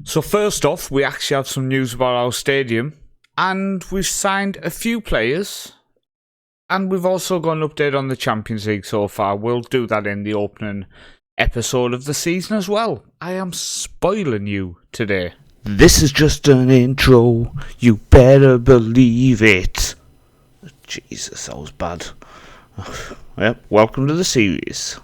So first off, we actually have some news about our stadium, and we've signed a few players, and we've also got an update on the Champions League so far. We'll do that in the opening episode of the season as well. I am spoiling you today. This is just an intro, you better believe it. Jesus, that was bad. Yep, welcome to the series.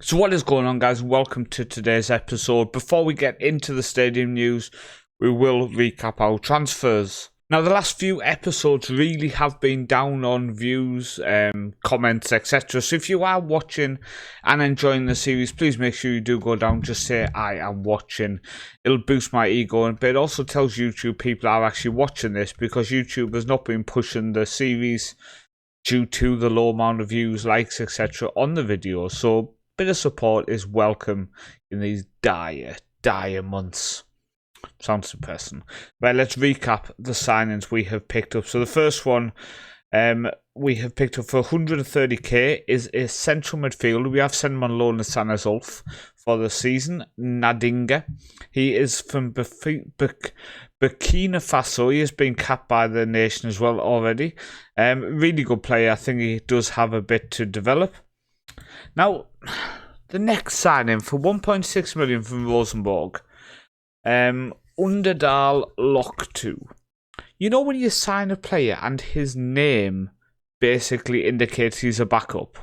So what is going on, guys? Welcome to today's episode. Before we get into the stadium news, we will recap our transfers. Now, the last few episodes really have been down on views, comments, etc. So if you are watching and enjoying the series, please make sure you do go down. Just say, I am watching. It'll boost my ego, but it also tells YouTube people are actually watching this, because YouTube has not been pushing the series due to the low amount of views, likes, etc. on the videos. So bit of support is welcome in these dire months. Sounds depressing. Right, let's recap the signings we have picked up. So the first one we have picked up for 130k is a central midfielder. We have sent him on loan to San Azulf for the season. Nadinga. He is from Burkina Faso. He has been capped by the nation as well already. Really good player. I think he does have a bit to develop. Now, the next signing for 1.6 million from Rosenborg, Underdal Lock 2. You know when you sign a player and his name basically indicates he's a backup?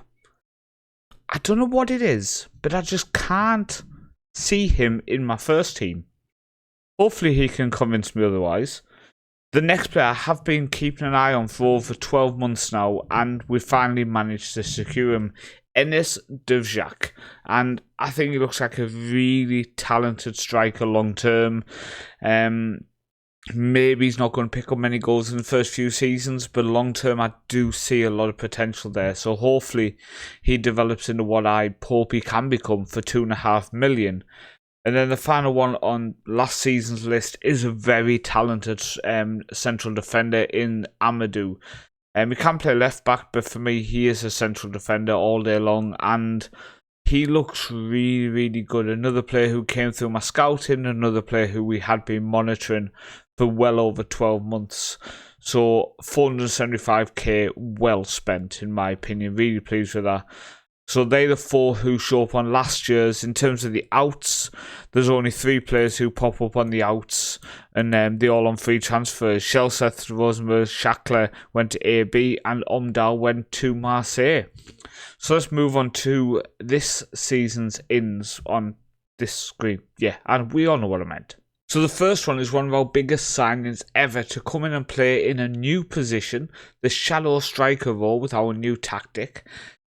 I don't know what it is, but I just can't see him in my first team. Hopefully he can convince me otherwise. The next player I have been keeping an eye on for over 12 months now, and we finally managed to secure him. Enes Dovjak, and I think he looks like a really talented striker long term. Maybe he's not going to pick up many goals in the first few seasons, but long term I do see a lot of potential there. So hopefully he develops into what I hope he can become for 2.5 million. And then the final one on last season's list is a very talented central defender in Amadou. He can play left back, but for me, he is a central defender all day long, and he looks really, really good. Another player who came through my scouting, another player who we had been monitoring for well over 12 months. So 475k, well spent, in my opinion. Really pleased with that. So they're the four who show up on last year's. In terms of the outs, there's only 3 players who pop up on the outs, and they're all on free transfers. Chelsea, Rosenborg, Shakhtar went to AB, and Omdal went to Marseille. So let's move on to this season's ins on this screen. Yeah, and we all know what I meant. So the first one is one of our biggest signings ever to come in and play in a new position, the shallow striker role with our new tactic.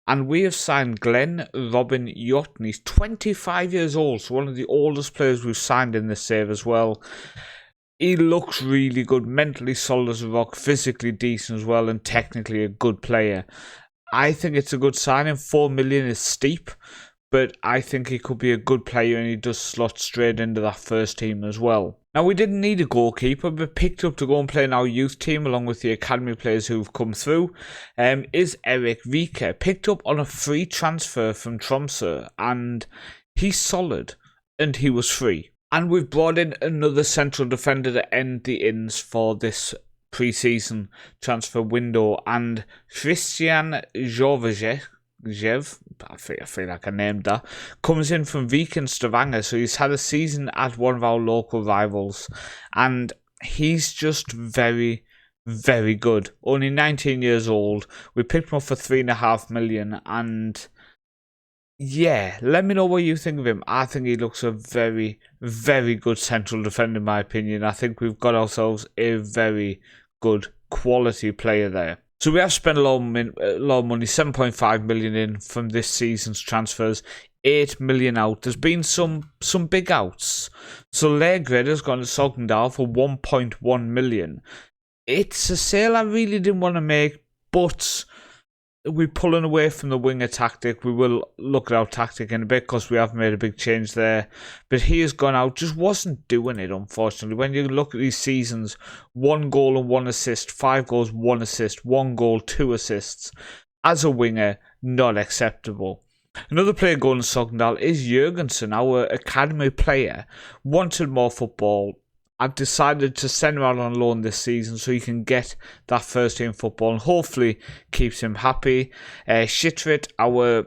And we have signed Glenn Robin Yotten. He's 25 years old, so one of the oldest players we've signed in this save as well. He looks really good, mentally solid as a rock, physically decent as well, and technically a good player. I think it's a good signing. 4 million is steep, but I think he could be a good player, and he does slot straight into that first team as well. Now, we didn't need a goalkeeper, but picked up to go and play in our youth team along with the academy players who've come through, is Eric Vika. Picked up on a free transfer from Tromsø, and he's solid, and he was free. And we've brought in another central defender to end the ins for this pre-season transfer window, and Christian Jovejev, I feel like I named that, comes in from Viken Stavanger. So he's had a season at one of our local rivals, and he's just very, very good. Only 19 years old. We picked him up for 3.5 million, and yeah, let me know what you think of him. I think he looks a very, very good central defender in my opinion. I think we've got ourselves a very good quality player there. So we have spent a lot of money, 7.5 million in from this season's transfers, 8 million out. There's been some big outs. So Legred has gone to Sogndal for 1.1 million. It's a sale I really didn't want to make, but we're pulling away from the winger tactic. We will look at our tactic in a bit because we have made a big change there. But he has gone out, just wasn't doing it, unfortunately. When you look at these seasons, 1 goal and 1 assist, 5 goals, 1 assist, 1 goal, 2 assists. As a winger, not acceptable. Another player going to Sogndal is Jurgensen, our academy player. Wanted more football. I've decided to send him out on loan this season so he can get that first team football and hopefully keeps him happy. Shitrit, our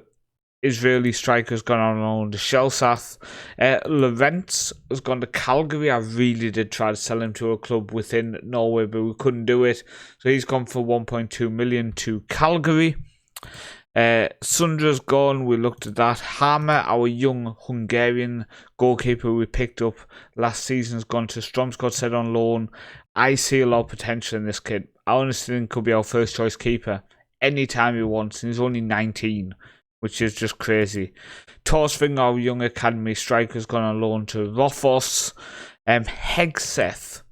Israeli striker, has gone on loan to Chelsea. Lorentz has gone to Calgary. I really did try to sell him to a club within Norway, but we couldn't do it. So he's gone for 1.2 million to Calgary. Sundra's gone. We looked at that. Hammer, our young Hungarian goalkeeper we picked up last season, has gone to Stromsgård, said on loan. I see a lot of potential in this kid. I honestly think could be our first choice keeper anytime he wants, and he's only 19, which is just crazy. Torsving, our young academy striker, has gone on loan to Rofos. Hegseth,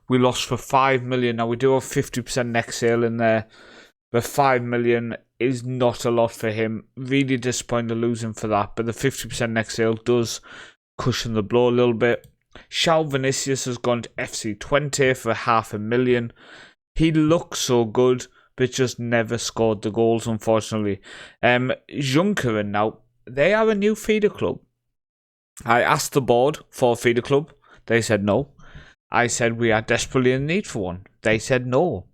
we lost for 5 million. Now we do have 50% next sale in there, but 5 million is not a lot for him. Really disappointed to lose him for that, but the 50% next sale does cushion the blow a little bit. Shao Vinicius has gone to FC20 for 500,000. He looks so good, but just never scored the goals, unfortunately. Junkeren now, they are a new feeder club. I asked the board for a feeder club. They said no. I said we are desperately in need for one. They said no.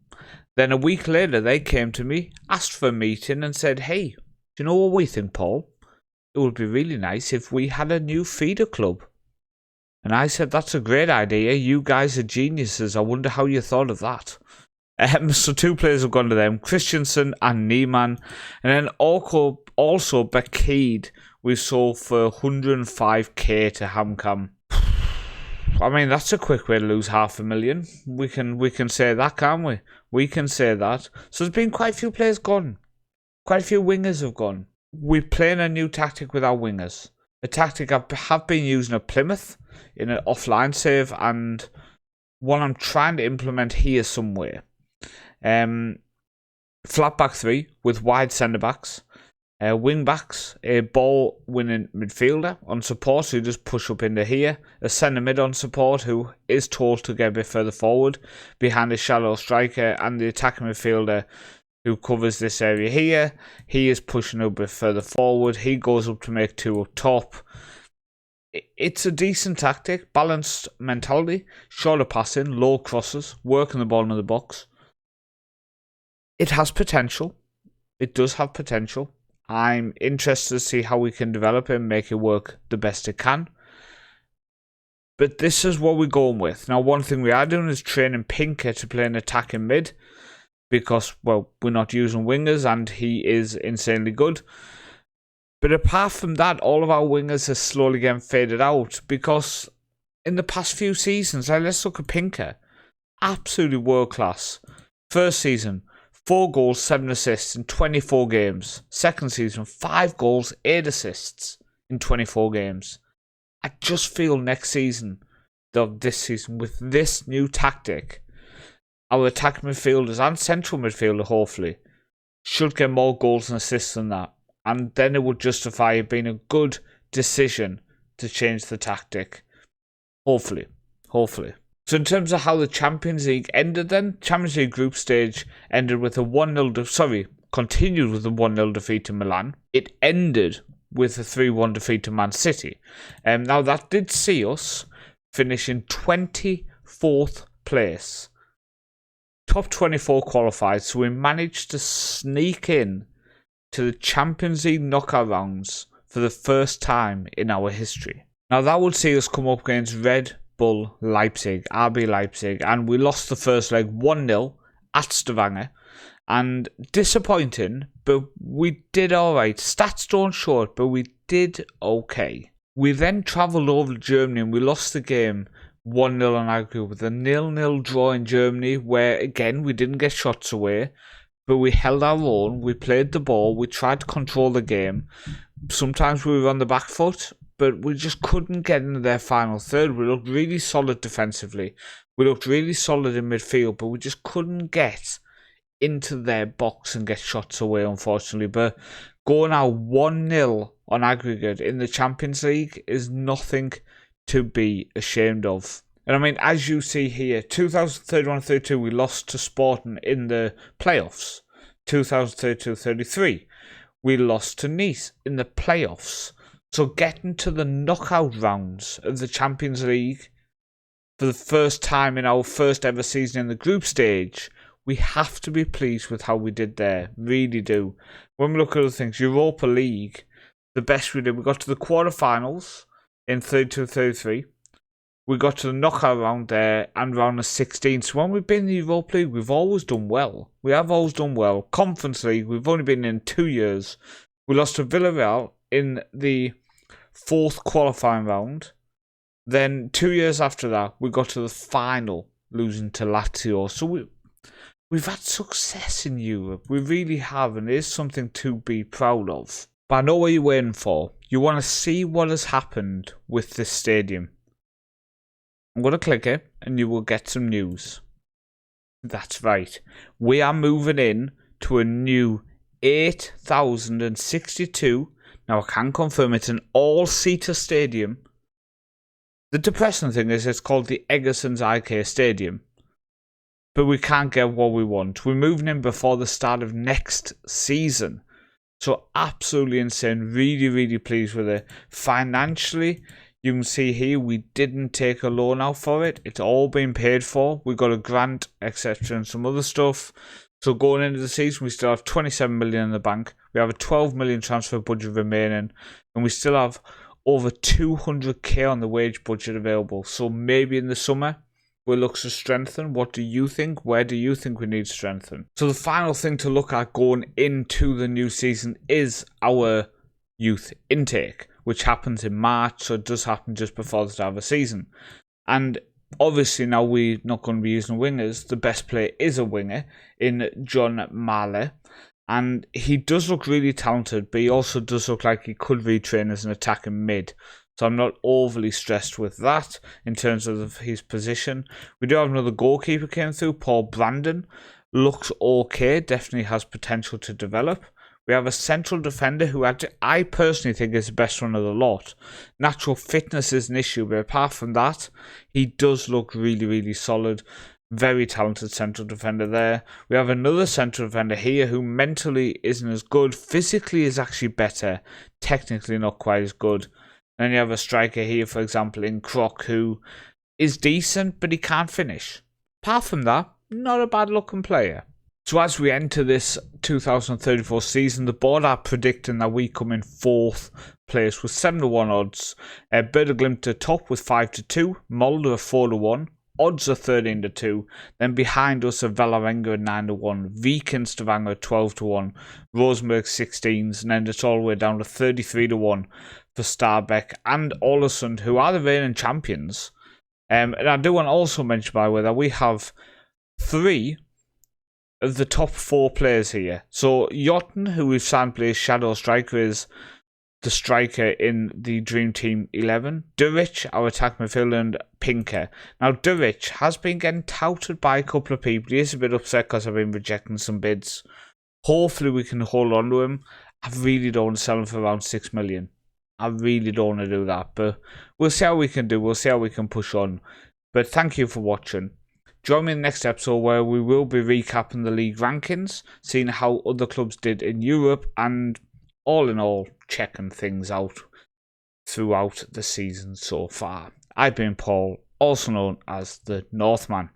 Then a week later, they came to me, asked for a meeting and said, hey, do you know what we think, Paul? It would be really nice if we had a new feeder club. And I said, that's a great idea. You guys are geniuses. I wonder how you thought of that. So 2 players have gone to them, Christensen and Niemann. And then also Bakid we sold for 105k to Hamcam. I mean, that's a quick way to lose 500,000. We can say that, can't we? We can say that. So there's been quite a few players gone. Quite a few wingers have gone. We're playing a new tactic with our wingers. A tactic I have been using at Plymouth in an offline save, and one I'm trying to implement here somewhere. Flat back 3 with wide centre backs. Wing backs, a ball winning midfielder on support who just push up into here, a centre mid on support who is told to get a bit further forward behind a shallow striker, and the attacking midfielder who covers this area here. He is pushing a bit further forward. He goes up to make 2 up top. It's a decent tactic, balanced mentality, shorter passing, low crosses, working the ball in the box. It has potential. It does have potential. I'm interested to see how we can develop it and make it work the best it can. But this is what we're going with. Now, one thing we are doing is training Pinker to play an attacking mid because, well, we're not using wingers and he is insanely good. But apart from that, all of our wingers are slowly getting faded out because in the past few seasons, let's look at Pinker. Absolutely world class. First season, 4 goals, 7 assists in 24 games. Second season, 5 goals, 8 assists in 24 games. I just feel next season, this season, with this new tactic, our attacking midfielders and central midfielder, hopefully, should get more goals and assists than that. And then it would justify it being a good decision to change the tactic. Hopefully. So in terms of how the Champions League ended then, Champions League group stage ended with a continued with a 1-0 defeat to Milan. It ended with a 3-1 defeat to Man City. Now that did see us finish in 24th place. Top 24 qualified, so we managed to sneak in to the Champions League knockout rounds for the first time in our history. Now that would see us come up against Red Bull Leipzig, RB Leipzig, and we lost the first leg 1-0 at Stavanger, and disappointing, but we did alright. Stats don't show it, but we did okay. We then travelled over to Germany and we lost the game 1-0 on aggregate with a 0-0 draw in Germany, where again we didn't get shots away, but we held our own, we played the ball, we tried to control the game. Sometimes we were on the back foot, but we just couldn't get into their final third. We looked really solid defensively. We looked really solid in midfield, but we just couldn't get into their box and get shots away, unfortunately. But going out 1-0 on aggregate in the Champions League is nothing to be ashamed of. And I mean, as you see here, 2031-32 we lost to Sporting in the playoffs. 2032-33 we lost to Nice in the playoffs. So getting to the knockout rounds of the Champions League for the first time in our first ever season in the group stage, we have to be pleased with how we did there. Really do. When we look at other things, Europa League, the best we did, we got to the quarterfinals in 32-33. We got to the knockout round there and round of 16. So when we've been in the Europa League, we've always done well. We have always done well. Conference League, we've only been in 2 years. We lost to Villarreal in the fourth qualifying round. Then 2 years after that, we got to the final, losing to Lazio. So we've had success in Europe. We really have, and it is something to be proud of. But I know what you're waiting for. You want to see what has happened with this stadium. I'm going to click it, and you will get some news. That's right. We are moving in to a new 8,062. Now, I can confirm it's an all-seater stadium. The depressing thing is it's called the Egerson's IK Stadium. But we can't get what we want. We're moving in before the start of next season. So absolutely insane. Really, really pleased with it. Financially, you can see here we didn't take a loan out for it. It's all been paid for. We got a grant, etc. and some other stuff. So going into the season, we still have 27 million in the bank. We have a 12 million transfer budget remaining. And we still have over 200k on the wage budget available. So maybe in the summer, we'll look to strengthen. What do you think? Where do you think we need to strengthen? So the final thing to look at going into the new season is our youth intake, which happens in March. So it does happen just before the start of the season. And obviously now we're not going to be using wingers. The best player is a winger in John Marley. And he does look really talented, but he also does look like he could retrain as an attacking mid. So I'm not overly stressed with that in terms of his position. We do have another goalkeeper came through, Paul Brandon. Looks okay, definitely has potential to develop. We have a central defender who I personally think is the best one of the lot. Natural fitness is an issue, but apart from that, he does look really, really solid. Very talented central defender there. We have another central defender here who mentally isn't as good. Physically is actually better. Technically not quite as good. And then you have a striker here, for example, in Croc, who is decent, but he can't finish. Apart from that, not a bad looking player. So as we enter this 2034 season, the board are predicting that we come in 4th place with 7-1 odds. Bird Glimt are top with 5-2. Molde are 4-1. Odds are 13-2. Then behind us are Valerenga at 9-1. Viken Stavanger at 12-1. Rosenborg 16s. And then it's all the way down to 33-1 for Stabæk and Ålesund, who are the reigning champions. And I do want to also mention, by the way, that we have 3 of the top 4 players here. So Jotten, who we've signed play as shadow striker, is the striker in the Dream Team 11. Duric, our attack midfielder, and Pinker. Now, Duric has been getting touted by a couple of people. He is a bit upset because I've been rejecting some bids. Hopefully, we can hold on to him. I really don't want to sell him for around 6 million. I really don't want to do that. But we'll see how we can do. We'll see how we can push on. But thank you for watching. Join me in the next episode where we will be recapping the league rankings, seeing how other clubs did in Europe, and all in all, checking things out throughout the season so far. I've been Paul, also known as the Northman.